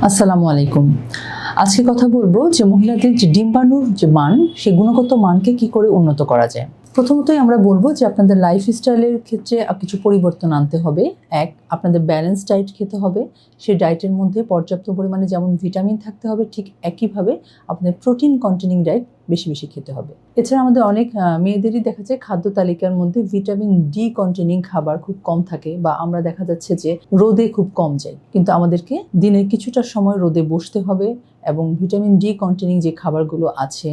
আসসালামু আলাইকুম। আজকে কথা বলবো যে মহিলাদের যে ডিম্বাণুর যে মান, সেই গুণগত মানকে কি করে উন্নত করা যায়। প্রথমতই আমরা বলবো যে আপনাদের লাইফস্টাইলের ক্ষেত্রে কিছু পরিবর্তন আনতে হবে। আপনাদের ব্যালেন্স ডায়েট খেতে হবে। সেই ডায়েটের মধ্যে পর্যাপ্ত পরিমাণে যেমন ভিটামিন থাকতে হবে, ঠিক একইভাবে আপনাদের প্রোটিন কন্টেনিং ডায়েট বেশি বেশি খেতে হবে। এছাড়া আমাদের অনেক মেয়েদেরই দেখা যায় খাদ্য তালিকার মধ্যে ভিটামিন ডি কন্টেনিং খাবার খুব কম থাকে, বা আমরা দেখা যাচ্ছে যে রোদে খুব কম যাই, কিন্তু আমাদেরকে দিনের কিছুটা সময় রোদে বসতে হবে এবং ভিটামিন ডি কন্টেনিং যে খাবারগুলো আছে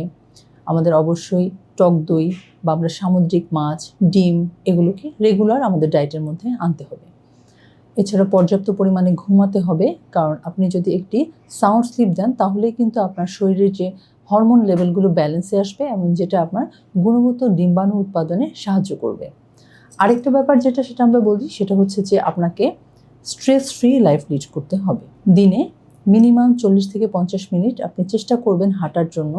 আমাদের অবশ্যই টক দই বা আমরা সামুদ্রিক মাছ, ডিম এগুলোকে রেগুলার আমাদের ডায়েটের মধ্যে আনতে হবে। এছাড়া পর্যাপ্ত পরিমাণে ঘুমাতে হবে, কারণ আপনি যদি একটি সাউন্ড স্লিপ দেন তাহলেই কিন্তু আপনার শরীরের যে হরমোন লেভেলগুলো ব্যালেন্সে আসবে এবং যেটা আপনার গুণগত ডিম্বাণু উৎপাদনে সাহায্য করবে। আরেকটা ব্যাপার সেটা আমরা বলি, সেটা হচ্ছে যে আপনাকে স্ট্রেস ফ্রি লাইফ লিড করতে হবে। দিনে মিনিমাম 40 থেকে 50 মিনিট আপনি চেষ্টা করবেন হাঁটার জন্য।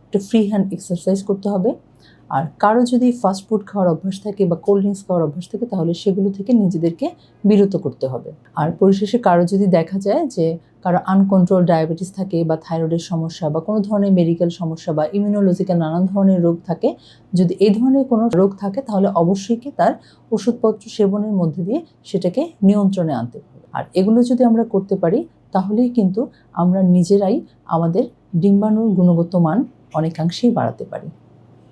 একটা ফ্রি হ্যান্ড এক্সারসাইজ করতে হবে। আর কারো যদি ফাস্ট ফুড খাওয়ার অভ্যাস থাকে বা কোল্ড ড্রিঙ্কস খাওয়ার অভ্যাস থাকে, তাহলে সেগুলো থেকে নিজেদেরকে বিরত করতে হবে। আর পরিশেষে কারো যদি দেখা যায় যে কারো আনকন্ট্রোল ডায়াবেটিস থাকে বা থাইরয়েডের সমস্যা বা কোনো ধরনের মেডিকেল সমস্যা বা ইমিউনোলজিক্যাল নানান ধরনের রোগ থাকে, যদি এই ধরনের কোনো রোগ থাকে তাহলে অবশ্যই কি তার ওষুধপত্র সেবনের মধ্যে দিয়ে সেটাকে নিয়ন্ত্রণে আনতে হবে। আর এগুলো যদি আমরা করতে পারি তাহলেই কিন্তু আমরা নিজেরাই আমাদের ডিম্বাণুর গুণগত মান অনেকাংশেই বাড়াতে পারি।